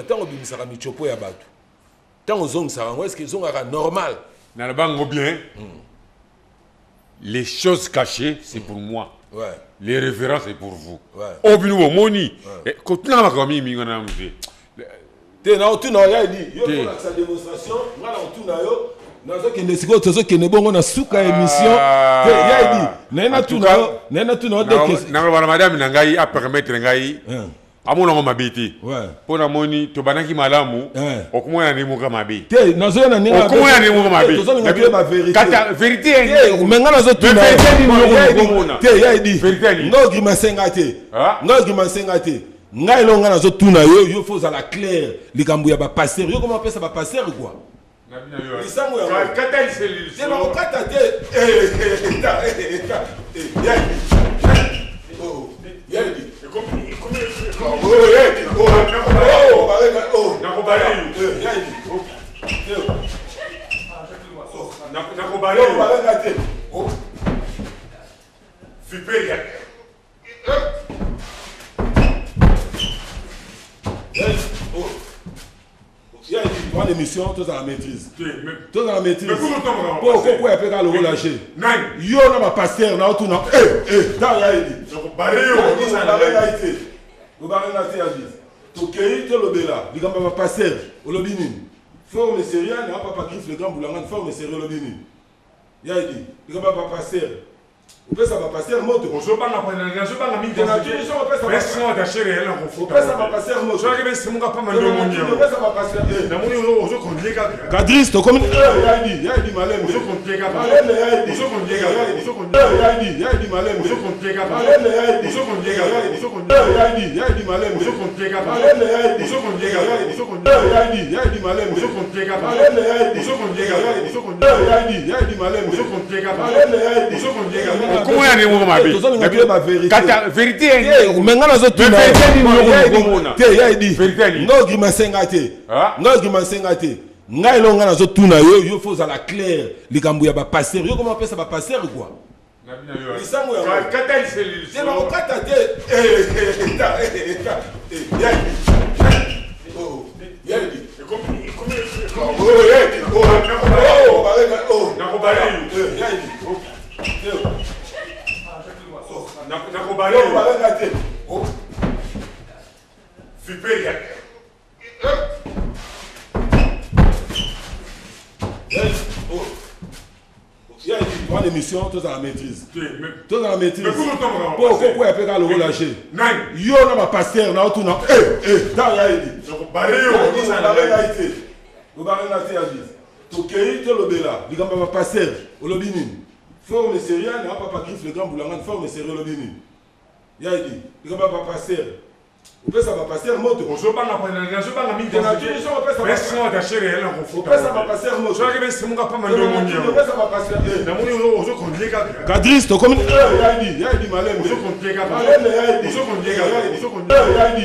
Tant que ça va michopo ya batu. Tant que zong ça va, est-ce que zong sera normal? Dans le banc bien. Les choses cachées, c'est pour moi. Ouais. Les références, c'est pour vous. Ouais. Au bout moni. Quand tu n'as pas commis, mi ngana muje. Te na tu na ya dit. Yo pour sa démonstration, moi na tu na yo. Nazo kende siko tozo kende bongo na suka émission. Te ya dit. Nena tu na de na ba madame na ngai a permettre ngai. Amona ngoma biti. Ouais. Pona moni to banaki malamu. Okumona ni muka mabi. Te nazo na ninga. Okumona ni muka mabi. Tozo ngaki ba vérité. Kata vérité. Menga nazo tu na. Te ya dit. Vérité. Ngo grimasenga te. Ngo grimasenga te. Ngai longa nazo tu na yo, yo faut la clair. Likambu ya ba passer. Yo comment appeler ça ba passer quoi? Lisango ya. Kata il c'est lui. C'est ba kata te. Oh. Ya dit. L'émission, tous à la maîtrise. Tous à la maîtrise. Pourquoi il peut pas le relâcher? Yo, on va passer, on a tout. Dans la idée. Vous avez la théâtre. Tout le monde est là. Il va passer au lobbying. Forme sérieux, il n'y a pas griffe le grand boulangan, forme sérieux au lobbying. Il y a dit, il va passer. Vous pouvez ça va passer un mot. Je ne sais pas si je vais passer Gadris, tu comme il y a dit malem. Il y a dit malem. Comment est-ce que vous m'avez Kata vérité. Menga nazo tu na. Te ya dit. Ngo grimasenga te. Ngo grimasenga te. Ngai longa nazo tu na yo, yo faut la clair. Likambu ya ba passer. Yo comment appeler ça ba passer quoi? Lisango ya. Kata il c'est lui. C'est ba kata te. Ya dit. Oh. Ya dit. L'émission, tous à la maîtrise. Tous à la maîtrise. Pourquoi il peut pas le relâcher? Yo, on va passer, on a tout. Dans la idée. Vous avez la théâtre. Tout le monde est là. Il va passer au lobbying. Forme sérieux, il n'y a pas griffe le grand boulangan, forme sérieux au lobbying. Il y a dit, il va passer. Vous pouvez ça va passer un mot. Je ne sais pas si Gadris, tu comme il y a dit malem. Il y a dit.